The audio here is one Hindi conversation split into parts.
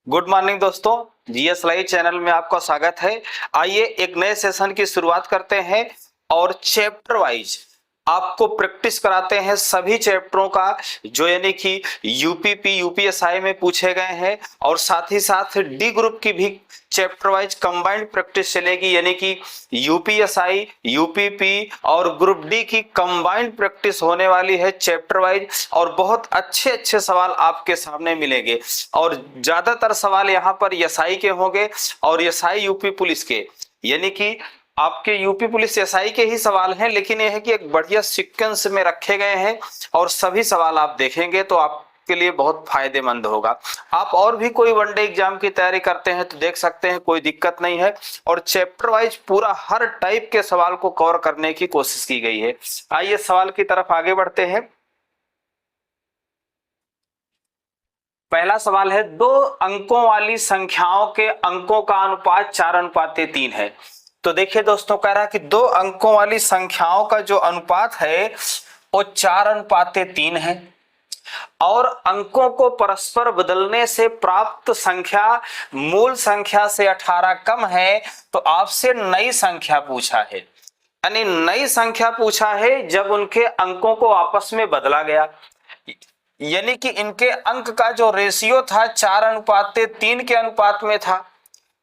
गुड मॉर्निंग दोस्तों, जीएस लाइव चैनल में आपका स्वागत है। आइए एक नए सेशन की शुरुआत करते हैं और चैप्टर वाइज आपको प्रैक्टिस कराते हैं सभी चैप्टरों का, जो यानी कि यूपीपी यूपीएसआई में पूछे गए हैं। और साथ ही साथ डी ग्रुप की भी चैप्टर वाइज कंबाइंड प्रैक्टिस चलेगी, यानी कि यूपीएसआई यूपीपी और ग्रुप डी की कंबाइंड प्रैक्टिस होने वाली है चैप्टर वाइज। और बहुत अच्छे अच्छे सवाल आपके सामने मिलेंगे और ज्यादातर सवाल यहाँ पर एसआई के होंगे और एसआई यूपी पुलिस के, यानी कि आपके यूपी पुलिस एसआई के ही सवाल हैं, लेकिन यह है कि एक बढ़िया सीक्वेंस में रखे गए हैं और सभी सवाल आप देखेंगे तो आपके लिए बहुत फायदेमंद होगा। आप और भी कोई वनडे एग्जाम की तैयारी करते हैं तो देख सकते हैं, कोई दिक्कत नहीं है। और चैप्टर वाइज पूरा हर टाइप के सवाल को कवर करने की कोशिश की गई है। आइए सवाल की तरफ आगे बढ़ते हैं। पहला सवाल है, दो अंकों वाली संख्याओं के अंकों का अनुपात 4:3 है। तो देखिए दोस्तों, कह रहा है कि दो अंकों वाली संख्याओं का जो अनुपात है वो 4:3 है और अंकों को परस्पर बदलने से प्राप्त संख्या मूल संख्या से 18 कम है। तो आपसे नई संख्या पूछा है, यानी नई संख्या पूछा है जब उनके अंकों को आपस में बदला गया, यानी कि इनके अंक का जो रेशियो था 4:3 के अनुपात में था,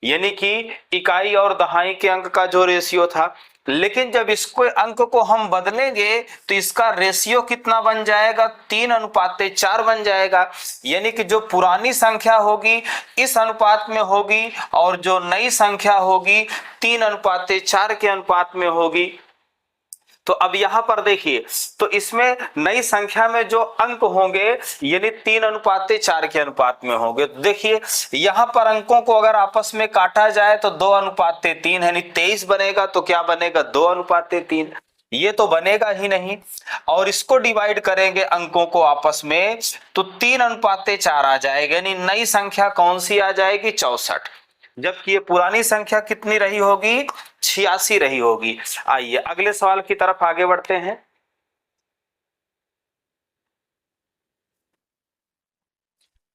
यानी कि इकाई और दहाई के अंक का जो रेशियो था। लेकिन जब इसको अंक को हम बदलेंगे तो इसका रेशियो कितना बन जाएगा, 3:4 बन जाएगा। यानी कि जो पुरानी संख्या होगी इस अनुपात में होगी और जो नई संख्या होगी 3:4 के अनुपात में होगी। तो अब यहां पर देखिए, तो इसमें नई संख्या में जो अंक होंगे यानी 3:4 के अनुपात में होंगे। तो देखिए यहां पर अंकों को अगर आपस में काटा जाए तो 2:3 यानी 23 बनेगा। तो क्या बनेगा, 2:3, ये तो बनेगा ही नहीं। और इसको डिवाइड करेंगे अंकों को आपस में तो 3:4 आ जाएगा, यानी नई संख्या कौन सी आ जाएगी, 64। जबकि ये पुरानी संख्या कितनी रही होगी, 86 रही होगी। आइए अगले सवाल की तरफ आगे बढ़ते हैं।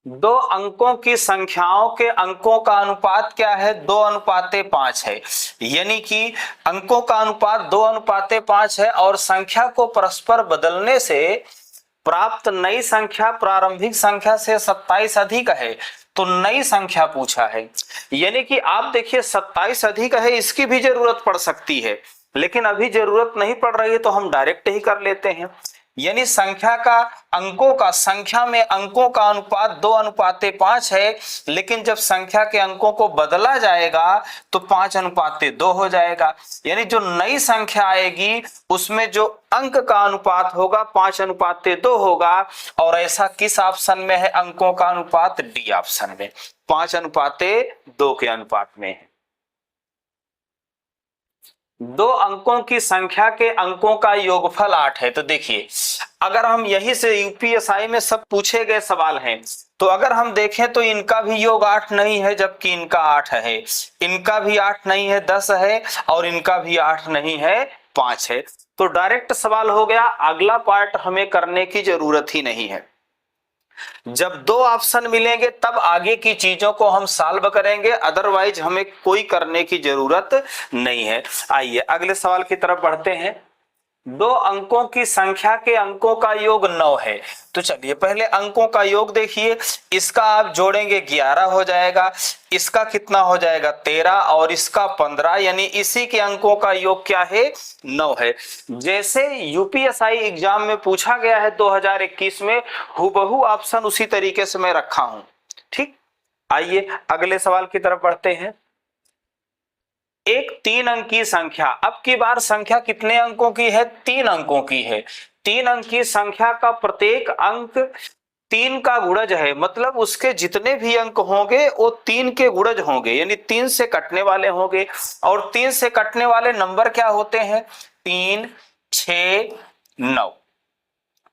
दो अंकों की संख्याओं के अंकों का अनुपात क्या है, 2:5 है। यानी कि अंकों का अनुपात 2:5 है और संख्या को परस्पर बदलने से प्राप्त नई संख्या प्रारंभिक संख्या से 27 अधिक है। तो नई संख्या पूछा है, यानी कि आप देखिए 27 अधिक है, इसकी भी जरूरत पड़ सकती है, लेकिन अभी जरूरत नहीं पड़ रही है तो हम डायरेक्ट ही कर लेते हैं। यानी संख्या का अंकों का संख्या में अंकों का अनुपात 2:5 है, लेकिन जब संख्या के अंकों को बदला जाएगा तो 5:2 हो जाएगा। यानी जो नई संख्या आएगी उसमें जो अंक का अनुपात होगा 5:2 होगा। और ऐसा किस ऑप्शन में है अंकों का अनुपात, डी ऑप्शन में 5:2 के अनुपात में है। दो अंकों की संख्या के अंकों का योगफल 8 है। तो देखिए अगर हम यही से यूपीएसआई में सब पूछे गए सवाल हैं तो अगर हम देखें तो इनका भी योग 8 नहीं है, जबकि इनका 8 है, इनका भी 8 नहीं है, 10 है, और इनका भी 8 नहीं है, 5 है। तो डायरेक्ट सवाल हो गया, अगला पार्ट हमें करने की जरूरत ही नहीं है। जब दो ऑप्शन मिलेंगे तब आगे की चीजों को हम सॉल्व करेंगे, अदरवाइज हमें कोई करने की जरूरत नहीं है। आइए अगले सवाल की तरफ बढ़ते हैं। दो अंकों की संख्या के अंकों का योग 9 है। तो चलिए पहले अंकों का योग देखिए, इसका आप जोड़ेंगे 11 हो जाएगा, इसका कितना हो जाएगा 13 और इसका 15, यानी इसी के अंकों का योग क्या है, 9 है। जैसे यूपीएसआई एग्जाम में पूछा गया है 2021 में, हुबहू ऑप्शन उसी तरीके से मैं रखा हूं। ठीक, आइए अगले सवाल की तरफ बढ़ते हैं। एक 3 अंकी संख्या, अब की बार संख्या कितने अंकों की है, 3 अंकों की है। 3 अंकी संख्या का प्रत्येक अंक 3 का गुणज है, मतलब उसके जितने भी अंक होंगे वो 3 के गुणज होंगे, यानी 3 से कटने वाले होंगे। और 3 से कटने वाले नंबर क्या होते हैं, 3, 6, 9।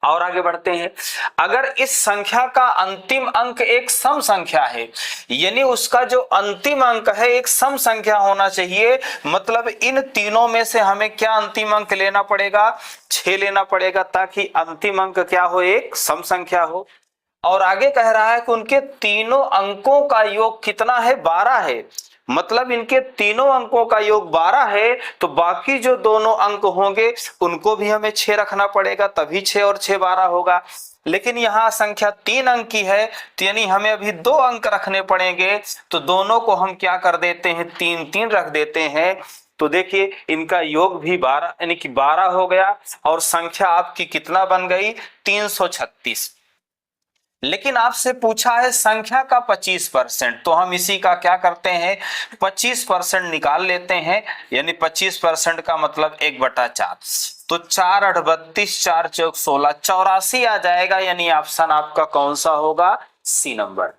और आगे बढ़ते हैं। अगर इस संख्या का अंतिम अंक एक सम संख्या है, यानी उसका जो अंतिम अंक है एक सम संख्या होना चाहिए, मतलब इन तीनों में से हमें क्या अंतिम अंक लेना पड़ेगा, 6 लेना पड़ेगा, ताकि अंतिम अंक क्या हो, एक सम संख्या हो। और आगे कह रहा है कि उनके तीनों अंकों का योग कितना है, 12 है। मतलब इनके तीनों अंकों का योग 12 है, तो बाकी जो दोनों अंक होंगे उनको भी हमें 6 रखना पड़ेगा, तभी 6 और 6 12 होगा। लेकिन यहाँ संख्या 3 अंक की है, तो यानी हमें अभी 2 अंक रखने पड़ेंगे, तो दोनों को हम क्या कर देते हैं, 3 3 रख देते हैं। तो देखिए इनका योग भी 12 यानी कि 12 हो गया, और संख्या आपकी कितना बन गई, 336। लेकिन आपसे पूछा है संख्या का 25%, तो हम इसी का क्या करते हैं, 25% निकाल लेते हैं। यानी 25% का मतलब 1/4, तो 4 8 32, 4 चौक 16, 84 आ जाएगा। यानी ऑप्शन आपका कौन सा होगा, सी नंबर।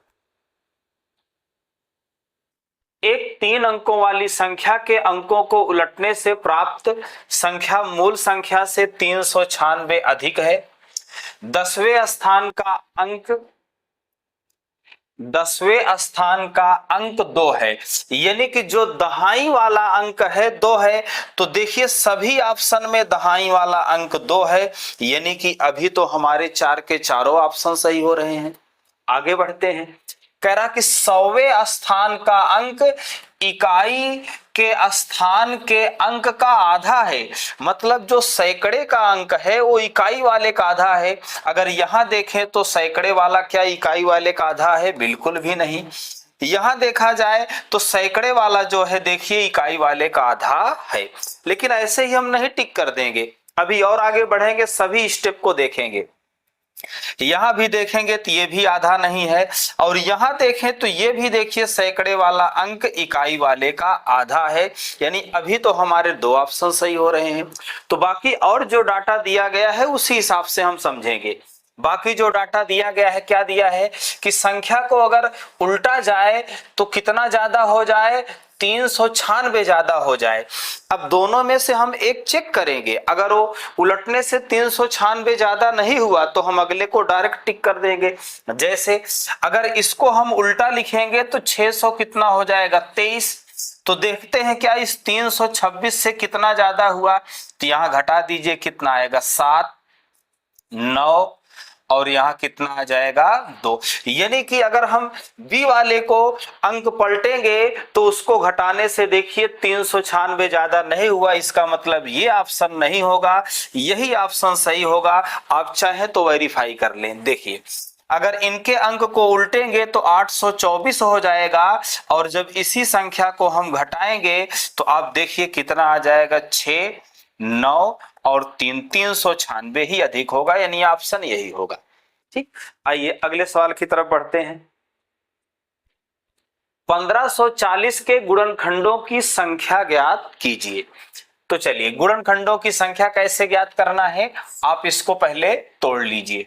एक 3 अंकों वाली संख्या के अंकों को उलटने से प्राप्त संख्या मूल संख्या से 396 अधिक है। 10वें स्थान का अंक 2 है, यानी कि जो दहाई वाला अंक है 2 है। तो देखिए सभी ऑप्शन में दहाई वाला अंक 2 है, यानी कि अभी तो हमारे 4 के चारों ऑप्शन सही हो रहे हैं। आगे बढ़ते हैं, कह रहा कि 100वें स्थान का अंक इकाई के स्थान के अंक का आधा है। मतलब जो सैकड़े का अंक है वो इकाई वाले का आधा है। अगर यहां देखें तो सैकड़े वाला क्या इकाई वाले का आधा है, बिल्कुल भी नहीं। यहां देखा जाए तो सैकड़े वाला जो है देखिए इकाई वाले का आधा है। लेकिन ऐसे ही हम नहीं टिक कर देंगे, अभी और आगे बढ़ेंगे, सभी स्टेप को देखेंगे। यहां भी देखेंगे तो ये भी आधा नहीं है, और यहां देखें तो ये भी देखिए सैकड़े वाला अंक इकाई वाले का आधा है। यानी अभी तो हमारे 2 ऑप्शन सही हो रहे हैं। तो बाकी और जो डाटा दिया गया है उसी हिसाब से हम समझेंगे। बाकी जो डाटा दिया गया है, क्या दिया है कि संख्या को अगर उल्टा जाए तो कितना ज्यादा हो जाए, 396 ज्यादा हो जाए। अब दोनों में से हम एक चेक करेंगे, अगर वो उलटने से 396 ज्यादा नहीं हुआ तो हम अगले को डायरेक्ट टिक कर देंगे। जैसे अगर इसको हम उल्टा लिखेंगे तो 600 कितना हो जाएगा, 23। तो देखते हैं क्या इस 326 से कितना ज्यादा हुआ, तो यहां घटा दीजिए, कितना आएगा, 7 9, और यहाँ कितना आ जाएगा, 2। यानी कि अगर हम बी वाले को अंक पलटेंगे तो उसको घटाने से देखिए 396 ज्यादा नहीं हुआ, इसका मतलब ये ऑप्शन नहीं होगा, यही ऑप्शन सही होगा। आप चाहें तो वेरीफाई कर लें। देखिए अगर इनके अंक को उल्टेंगे तो 824 हो जाएगा, और जब इसी संख्या को हम घटाएंगे तो आप देखिए कितना आ जाएगा, 6 9 और 3, 396 ही अधिक होगा, यानी ऑप्शन यही होगा। ठीक, आइए अगले सवाल की तरफ बढ़ते हैं। 1540 के गुणनखंडों की संख्या ज्ञात कीजिए। तो चलिए गुणनखंडों की संख्या कैसे ज्ञात करना है, आप इसको पहले तोड़ लीजिए।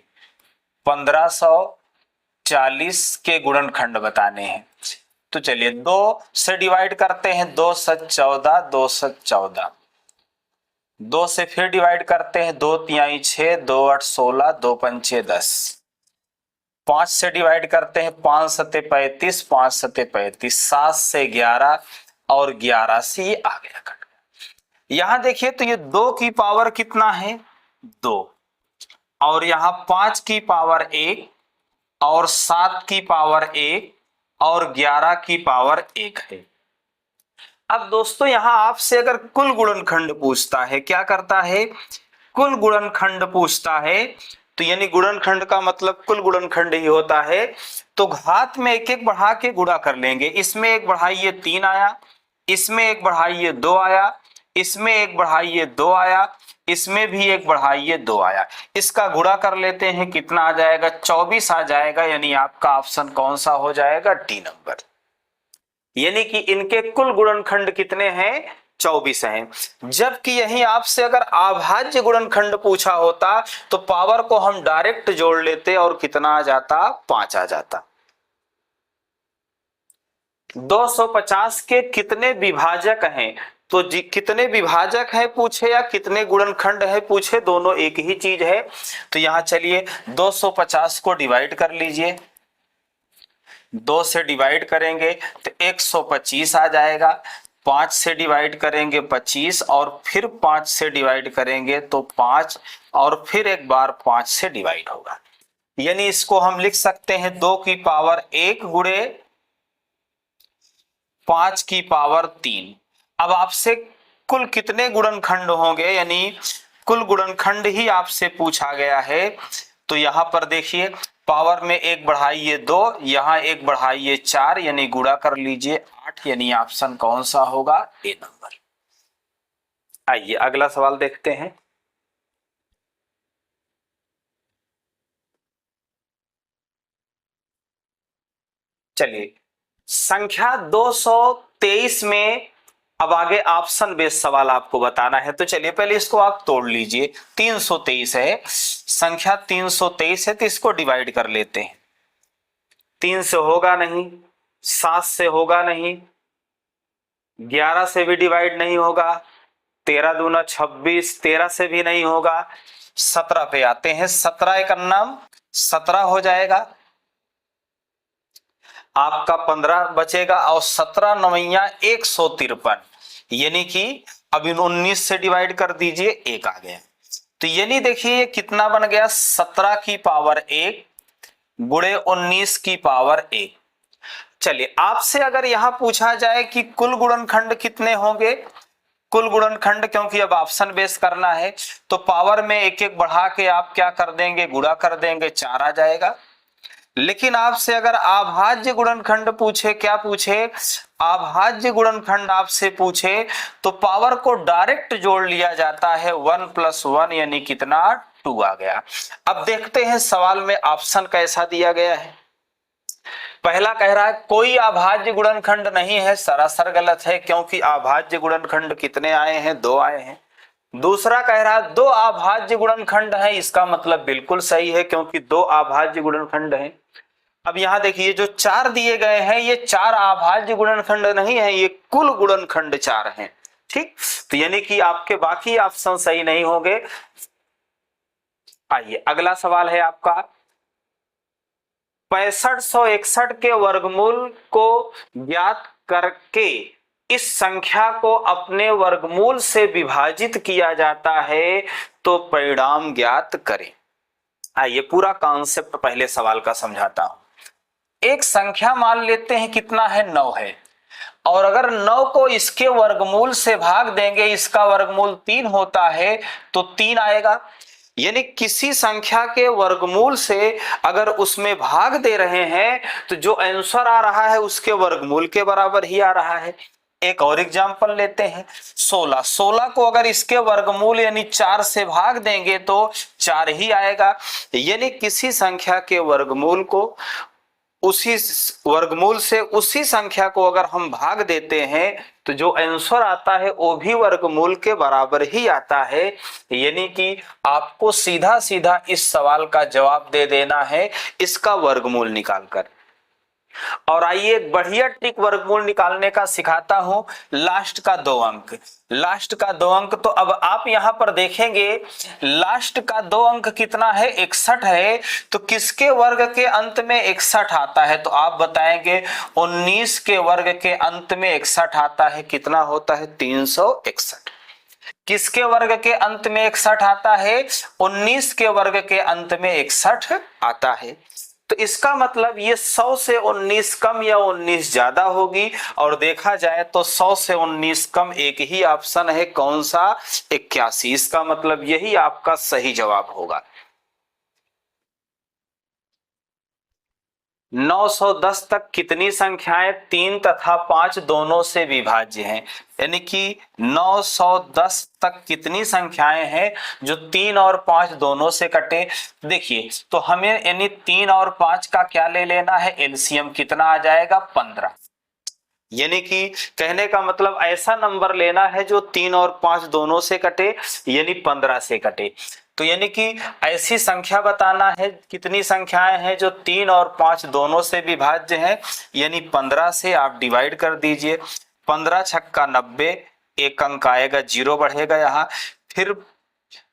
1540 के गुणनखंड बताने हैं, तो चलिए 2 से डिवाइड करते हैं, 2 7 14, 2 7 14, 2 से फिर डिवाइड करते हैं, 2 3 6, 2 8 16, 2 5 6 10, 5 से डिवाइड करते हैं, 5 7 35, 5 7 35, 7 से 11 और 11 से ये आ गया, कट गया। यहां देखिए तो ये 2 की पावर कितना है, 2, और यहां 5 की पावर 1, और 7 की पावर 1, और 11 की पावर 1 है। अब दोस्तों यहां आपसे अगर कुल गुणनखंड पूछता है, क्या करता है, कुल गुणनखंड पूछता है, तो यानी गुणनखंड का मतलब कुल गुणनखंड ही होता है। तो घात में एक एक बढ़ा के गुणा कर लेंगे। इसमें एक बढ़ाइए 3 आया, इसमें एक बढ़ाइए 2 आया, इसमें एक बढ़ाइए 2 आया, इसमें भी एक बढ़ाइए 2 आया। इसका गुणा कर लेते हैं, कितना आ जाएगा, 24 आ जाएगा। यानी आपका ऑप्शन कौन सा हो जाएगा, डी नंबर। यानी कि इनके कुल गुणनखंड कितने हैं, 24 हैं। जबकि यही आपसे अगर अभाज्य गुणनखंड पूछा होता तो पावर को हम डायरेक्ट जोड़ लेते और कितना आ जाता, 5 आ जाता। 250 के कितने विभाजक हैं, तो कितने विभाजक है पूछे या कितने गुणनखंड है पूछे, दोनों एक ही चीज है। तो यहां चलिए 250 को डिवाइड कर लीजिए, 2 से डिवाइड करेंगे तो 125 आ जाएगा, 5 से डिवाइड करेंगे 25, और फिर 5 से डिवाइड करेंगे तो 5, और फिर एक बार 5 से डिवाइड होगा। यानी इसको हम लिख सकते हैं 2 की पावर 1 गुणे 5 की पावर 3। अब आपसे कुल कितने गुणनखंड होंगे, यानी कुल गुणनखंड ही आपसे पूछा गया है। तो यहां पर देखिए पावर में 1 बढ़ाइए 2, यहां 1 बढ़ाइए 4, यानी गुणा कर लीजिए 8, यानी ऑप्शन कौन सा होगा, ए नंबर। आइए अगला सवाल देखते हैं। चलिए संख्या 223 में अब आगे ऑप्शन बेस्ड सवाल आपको बताना है। तो चलिए पहले इसको आप तोड़ लीजिए। 323 है, संख्या 323 है, तो इसको डिवाइड कर लेते हैं। 3 से होगा नहीं, 7 से होगा नहीं, 11 से भी डिवाइड नहीं होगा, 13 दूना 26, 13 से भी नहीं होगा। 17 पे आते हैं, 17 एक अन्नम 17 हो जाएगा, आपका 15 बचेगा और 17 नवैया 153, यानी कि अब इन 19 से डिवाइड कर दीजिए, 1 आ गया। तो यानी देखिए कितना बन गया, 17 की पावर 1 गुणे 19 की पावर 1। चलिए आपसे अगर यहां पूछा जाए कि कुल गुणनखंड कितने होंगे, कुल गुणनखंड क्योंकि अब ऑप्शन बेस करना है तो पावर में 1 बढ़ा के आप क्या कर देंगे, गुणा कर देंगे, 4 आ जाएगा। लेकिन आपसे अगर अभाज्य गुणनखंड पूछे, क्या पूछे, अभाज्य गुणनखंड आपसे पूछे तो पावर को डायरेक्ट जोड़ लिया जाता है, 1 + 1 यानी कितना, 2 आ गया। अब देखते हैं सवाल में ऑप्शन कैसा दिया गया है। पहला कह रहा है कोई अभाज्य गुणनखंड नहीं है, सरासर गलत है क्योंकि अभाज्य गुणनखंड कितने आए हैं, 2 आए हैं। दूसरा कह रहा है 2 अभाज्य गुणनखंड है, इसका मतलब बिल्कुल सही है क्योंकि 2 अभाज्य गुणनखंड हैं। अब यहां देखिए जो 4 दिए गए हैं ये 4 अभाज्य गुणनखंड नहीं है, ये कुल गुणनखंड 4 हैं। ठीक, तो यानी कि आपके बाकी ऑप्शन सही नहीं होंगे। आइए अगला सवाल है आपका, 6561 के वर्गमूल को ज्ञात करके इस संख्या को अपने वर्गमूल से विभाजित किया जाता है तो परिणाम ज्ञात करें। आइए पूरा कॉन्सेप्ट पहले सवाल का समझाता हूं। एक संख्या मान लेते हैं कितना है, 9 है, और अगर 9 को इसके वर्गमूल से भाग देंगे, इसका वर्गमूल 3 होता है तो 3 आएगा। यानी किसी संख्या के वर्गमूल से अगर उसमें भाग दे रहे हैं तो जो आंसर आ रहा है उसके वर्गमूल के बराबर ही आ रहा है। एक और एग्जांपल लेते हैं, 16 को अगर इसके वर्गमूल यानी 4 से भाग देंगे तो 4 ही आएगा। यानी किसी संख्या के वर्गमूल को उसी वर्गमूल से उसी संख्या को अगर हम भाग देते हैं तो जो आंसर आता है वो भी वर्गमूल के बराबर ही आता है। यानी कि आपको सीधा सीधा इस सवाल का जवाब दे देना है इसका वर्गमूल निकालकर। और आइए एक बढ़िया ट्रिक वर्गमूल निकालने का सिखाता हूं, लास्ट का 2 अंक, लास्ट का 2 अंक। तो अब आप यहां पर देखेंगे लास्ट का 2 अंक कितना है, 61 है, तो किसके वर्ग के अंत में 61 आता है, तो आप बताएंगे 19 के वर्ग के अंत में 61 आता है, कितना होता है, 361। किसके वर्ग के अंत में 61 आता है, 19 के वर्ग के अंत में 61 आता है। तो इसका मतलब ये 100 से 19 कम या 19 ज्यादा होगी, और देखा जाए तो 100 से 19 कम एक ही ऑप्शन है, कौन सा, 81। इसका मतलब यही आपका सही जवाब होगा। 910 तक कितनी संख्याएं 3 तथा 5 दोनों से विभाज्य हैं, यानी कि 910 तक कितनी संख्याएं हैं जो 3 और 5 दोनों से कटे। देखिए तो हमें यानी 3 और 5 का क्या ले लेना है, एलसीएम कितना आ जाएगा, 15। यानी कि कहने का मतलब ऐसा नंबर लेना है जो 3 और 5 दोनों से कटे, यानी 15 से कटे। तो यानी कि ऐसी संख्या बताना है, कितनी संख्याएं हैं जो 3 और 5 दोनों से विभाज्य हैं, यानी 15 से आप डिवाइड कर दीजिए। 15 छक्का 90, एक अंक आएगा, 0 बढ़ेगा यहाँ, फिर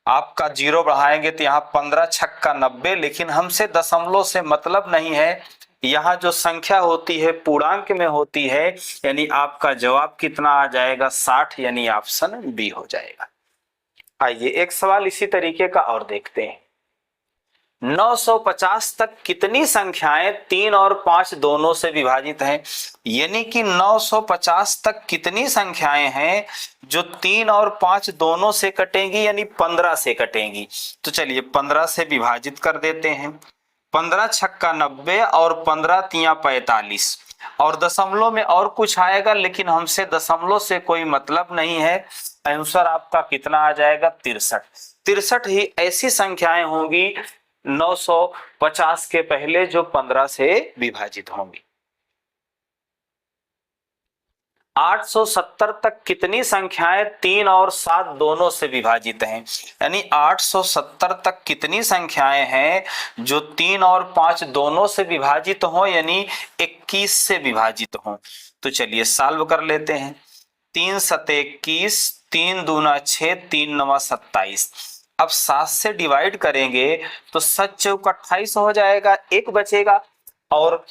आपका 0 बढ़ाएंगे तो यहाँ 15 छक्का 90, लेकिन हमसे दशमलव से मतलब नहीं है, यहाँ जो संख्या होती है पूर्णांक में होती है, यानी आपका जवाब कितना आ जाएगा, 60, यानी ऑप्शन बी हो जाएगा। आइए एक सवाल इसी तरीके का और देखते हैं। 950 तक कितनी संख्याएं 3 और 5 दोनों से विभाजित हैं? यानी कि 950 तक कितनी संख्याएं हैं जो 3 और 5 दोनों से कटेंगी, यानी 15 से कटेंगी। तो चलिए 15 से विभाजित कर देते हैं। 15 छक्का 90 और 15 तिया 45, और दशमलव में और कुछ आएगा, लेकिन हमसे दशमलव से कोई मतलब नहीं है। आंसर आपका कितना आ जाएगा? 63। 63 ही ऐसी संख्याएं होंगी 950 के पहले जो 15 से विभाजित होंगी। 870 तक कितनी संख्याएं 3 और 7 दोनों से विभाजित हैं? यानी 870 तक कितनी संख्याएं हैं जो 3 और 5 दोनों से विभाजित हों, यानी 21 से विभाजित हों। तो चलिए सॉल्व कर लेते हैं। 3 सते 21, 3 दूना 6, 3 नवा 27। अब 7 से डिवाइड करेंगे तो 7 चौक 28 हो जाएगा, 1 बचेगा, और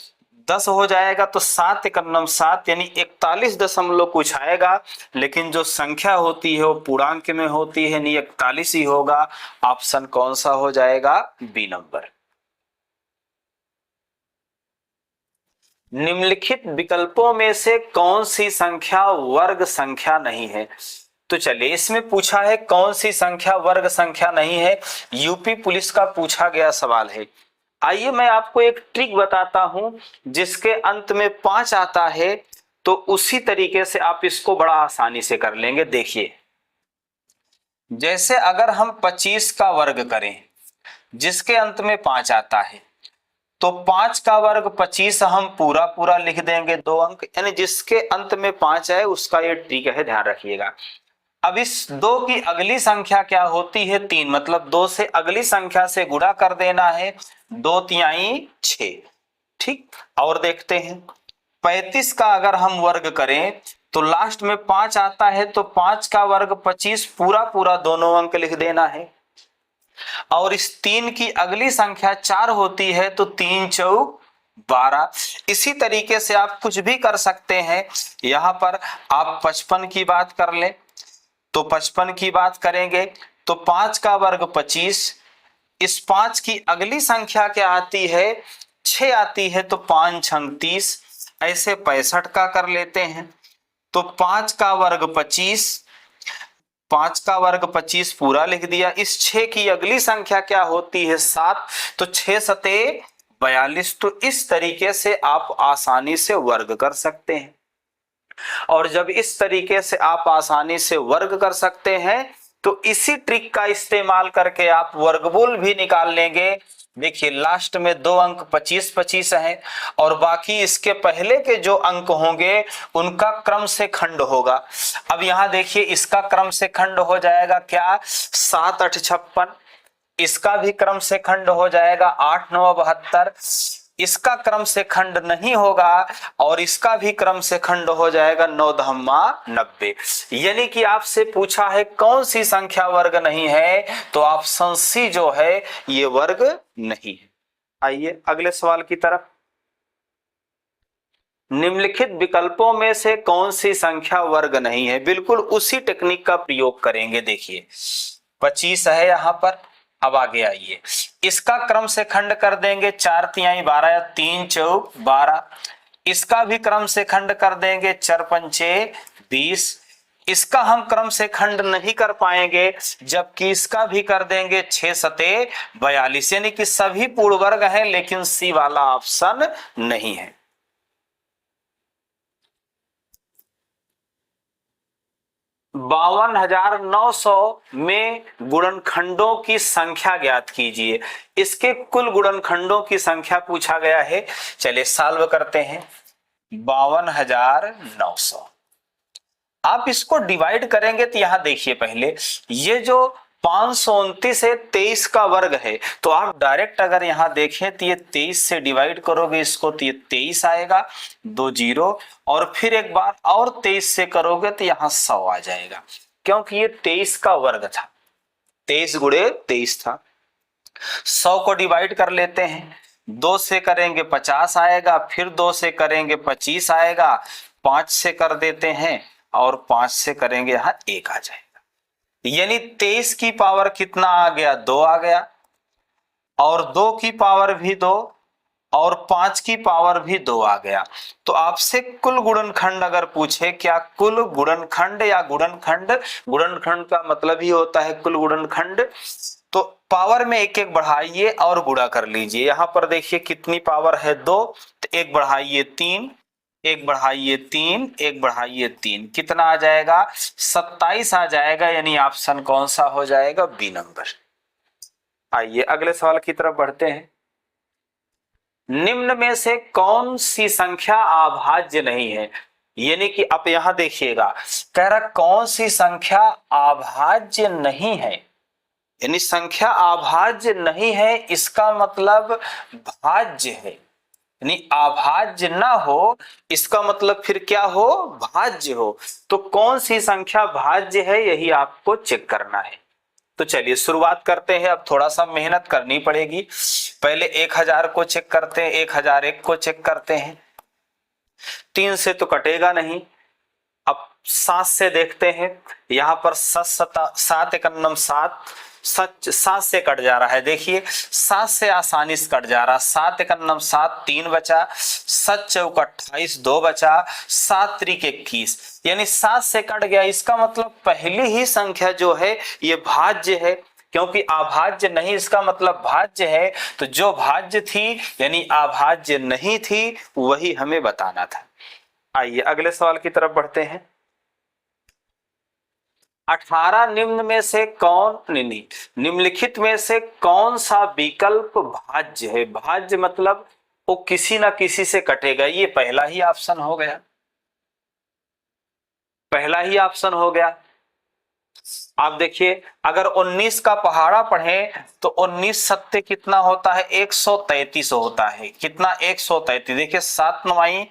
10 हो जाएगा तो 7 एकम 7, यानी 41 दशमलव कुछ आएगा। लेकिन जो संख्या होती है वो पूर्णांक में होती है, नहीं 41 ही होगा। ऑप्शन कौन सा हो जाएगा? B number. निम्नलिखित विकल्पों में से कौन सी संख्या वर्ग संख्या नहीं है? तो चलिए इसमें पूछा है कौन सी संख्या वर्ग संख्या नहीं है, यूपी पुलिस का पूछा गया सवाल है। आइए मैं आपको एक ट्रिक बताता हूं, जिसके अंत में 5 आता है तो उसी तरीके से आप इसको बड़ा आसानी से कर लेंगे। देखिए, जैसे अगर हम 25 का वर्ग करें जिसके अंत में 5 आता है, तो 5 का वर्ग 25 हम पूरा पूरा लिख देंगे 2 अंक, यानी जिसके अंत में 5 है उसका ये ट्रिक है, ध्यान रखिएगा। अब इस 2 की अगली संख्या क्या होती है? 3, मतलब 2 से अगली संख्या से गुणा कर देना है, 2 तिहाई 6। ठीक, और देखते हैं 35 का अगर हम वर्ग करें तो लास्ट में 5 आता है, तो 5 का वर्ग 25 पूरा पूरा दोनों अंक लिख देना है। और इस 3 की अगली संख्या 4 होती है, तो 3 चौक 12। इसी तरीके से आप कुछ भी कर सकते हैं। यहां पर आप 55 की बात कर लें तो 55 की बात करेंगे तो 5 का वर्ग 25, इस 5 की अगली संख्या क्या आती है? 6 आती है, तो 5 छंग 30। ऐसे 65 का कर लेते हैं तो 5 का वर्ग 25, 5 का वर्ग 25 पूरा लिख दिया। इस 6 की अगली संख्या क्या होती है? 7, तो 6 सते 42। तो इस तरीके से आप आसानी से वर्ग कर सकते हैं। और जब इस तरीके से आप आसानी से वर्ग कर सकते हैं तो इसी ट्रिक का इस्तेमाल करके आप वर्गमूल भी निकाल लेंगे। देखिए लास्ट में 2 अंक 25 25 हैं, और बाकी इसके पहले के जो अंक होंगे उनका क्रम से खंड होगा। अब यहां देखिए इसका क्रम से खंड हो जाएगा क्या? 7 8 56। इसका भी क्रम से खंड हो जाएगा 8 9 72। इसका क्रम से खंड नहीं होगा, और इसका भी क्रम से खंड हो जाएगा 9 धम्मा 90। यानी कि आपसे पूछा है कौन सी संख्या वर्ग नहीं है, तो ऑप्शन सी जो है ये वर्ग नहीं है। आइए अगले सवाल की तरफ। निम्नलिखित विकल्पों में से कौन सी संख्या वर्ग नहीं है? बिल्कुल उसी टेक्निक का प्रयोग करेंगे। देखिए 25 है यहां पर, अब आगे आइए इसका क्रम से खंड कर देंगे, 4 तिहाई 12 या 3 चौक 12। इसका भी क्रम से खंड कर देंगे, 4 पंचे 20। इसका हम क्रम से खंड नहीं कर पाएंगे, जबकि इसका भी कर देंगे 6 सते 42। यानी कि सभी पूर्ण वर्ग हैं, लेकिन सी वाला ऑप्शन नहीं है। 52,900 में गुणनखंडों की संख्या ज्ञात कीजिए। इसके कुल गुणनखंडों की संख्या पूछा गया है। चलिए सॉल्व करते हैं। 52,900 आप इसको डिवाइड करेंगे तो यहां देखिए पहले ये जो 529 है 23 का वर्ग है, तो आप डायरेक्ट अगर यहां देखें तो ये 23 से डिवाइड करोगे इसको तो ये 23 आएगा, 2 0, और फिर एक बार और 23 से करोगे तो यहां 100 आ जाएगा, क्योंकि ये 23 का वर्ग था, 23 गुणे 23 था। 100 को डिवाइड कर लेते हैं, 2 से करेंगे 50 आएगा, फिर 2 से करेंगे 25 आएगा, 5 से कर देते हैं और 5 से करेंगे यहां 1 आ जाएगा। यानी 23 की पावर कितना आ गया? 2 आ गया। और 2 की पावर भी 2 और 5 की पावर भी 2 आ गया। तो आपसे कुल गुणनखंड अगर पूछे, क्या कुल गुणनखंड या गुणनखंड, गुणनखंड का मतलब ही होता है कुल गुणनखंड, तो पावर में एक एक बढ़ाइए और गुणा कर लीजिए। यहां पर देखिए कितनी पावर है 2, तो एक बढ़ाइए 3, एक बढ़ाइए 3, एक बढ़ाइए 3, कितना आ जाएगा 27 आ जाएगा। यानी ऑप्शन कौन सा हो जाएगा, बी नंबर। आइए अगले सवाल की तरफ बढ़ते हैं। निम्न में से कौन सी संख्या अभाज्य नहीं है, यानी कि आप यहां देखिएगा, कह रहा कौन सी संख्या अभाज्य नहीं है, यानी संख्या अभाज्य नहीं है, इसका मतलब भाज्य है। यानी अभाज्य ना हो, इसका मतलब फिर क्या हो, भाज्य हो। तो कौन सी संख्या भाज्य है, यही आपको चेक करना है। तो चलिए शुरुआत करते हैं। अब थोड़ा सा मेहनत करनी पड़ेगी। पहले 1000 को चेक करते हैं, 1001 को चेक करते हैं। 3 से तो कटेगा नहीं। अब 7 से देखते हैं, यहां पर 7 एकन्नम 7, 7 से कट जा रहा है। देखिए 7 से आसानी से कट जा रहा, 7 एकन्नम 7, 3 बचा, 7 चौक 28, 2 बचा, 7 त्रिक 21, यानी 7 से कट गया। इसका मतलब पहली ही संख्या जो है ये भाज्य है, क्योंकि अभाज्य नहीं, इसका मतलब भाज्य है। तो जो भाज्य थी यानी अभाज्य नहीं थी, वही हमें बताना था। आइए अगले सवाल की तरफ बढ़ते हैं। 18 निम्न में से कौन, नहीं, निम्नलिखित में से कौन सा विकल्प भाज्य है। भाज्य मतलब वो किसी ना किसी से कटेगा, ये पहला ही ऑप्शन हो गया, पहला ही ऑप्शन हो गया। आप देखिए अगर 19 का पहाड़ा पढ़े तो 19 सत्ते कितना होता है, 133 होता है। कितना, 133। देखिए 7 9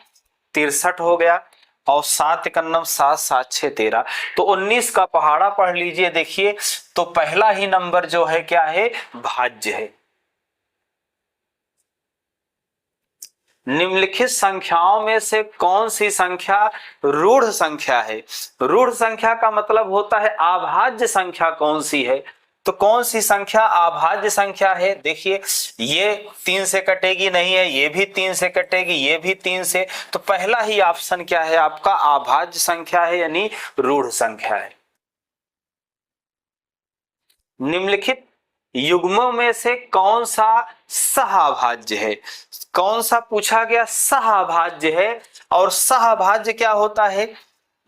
63 हो गया, और 7 एकन्नम 7, 7 6 13। तो 19 का पहाड़ा पढ़ लीजिए। देखिए तो पहला ही नंबर जो है क्या है, भाज्य है। निम्नलिखित संख्याओं में से कौन सी संख्या रूढ़ संख्या है। रूढ़ संख्या का मतलब होता है अभाज्य संख्या कौन सी है। तो कौन सी संख्या अभाज्य संख्या है, देखिए ये 3 से कटेगी नहीं है, ये भी 3 से कटेगी, ये भी 3 से। तो पहला ही ऑप्शन क्या है आपका, अभाज्य संख्या है, यानी रूढ़ संख्या है। निम्नलिखित युग्मों में से कौन सा सहअभाज्य है। कौन सा पूछा गया, सहअभाज्य है। और सहअभाज्य क्या होता है,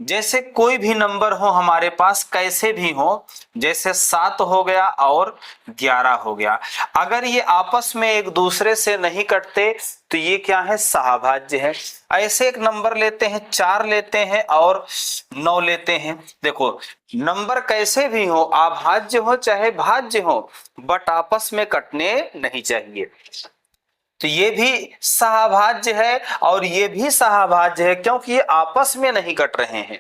जैसे कोई भी नंबर हो हमारे पास, कैसे भी हो, जैसे 7 हो गया और 11 हो गया, अगर ये आपस में एक दूसरे से नहीं कटते तो ये क्या है, सहअभाज्य है। ऐसे एक नंबर लेते हैं, 4 लेते हैं और 9 लेते हैं। देखो नंबर कैसे भी हो, अभाज्य हो चाहे भाज्य हो, बट आपस में कटने नहीं चाहिए। तो ये भी सहअभाज्य है और ये भी सहअभाज्य है, क्योंकि ये आपस में नहीं कट रहे हैं।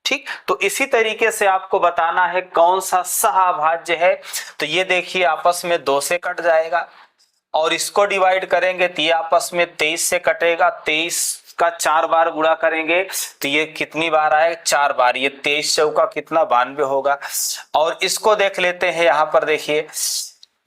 ठीक, तो इसी तरीके से आपको बताना है कौन सा सहअभाज्य है। तो ये देखिए आपस में 2 से कट जाएगा, और इसको डिवाइड करेंगे तो ये आपस में 23 से कटेगा। 23 का 4 बार गुणा करेंगे तो ये कितनी बार आए, 4 बार। ये 23 चौका कितना, 92 होगा। और इसको देख लेते हैं, यहाँ पर देखिए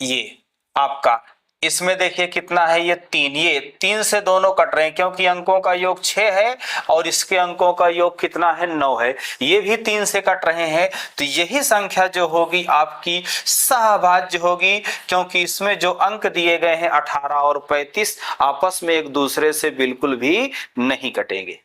ये आपका, इसमें देखिए कितना है, ये 3, ये 3 से दोनों कट रहे हैं, क्योंकि अंकों का योग 6 है और इसके अंकों का योग कितना है, 9 है। ये भी 3 से कट रहे हैं। तो यही संख्या जो होगी आपकी सहअभाज्य होगी, क्योंकि इसमें जो अंक दिए गए हैं 18 और 35 आपस में एक दूसरे से बिल्कुल भी नहीं कटेंगे।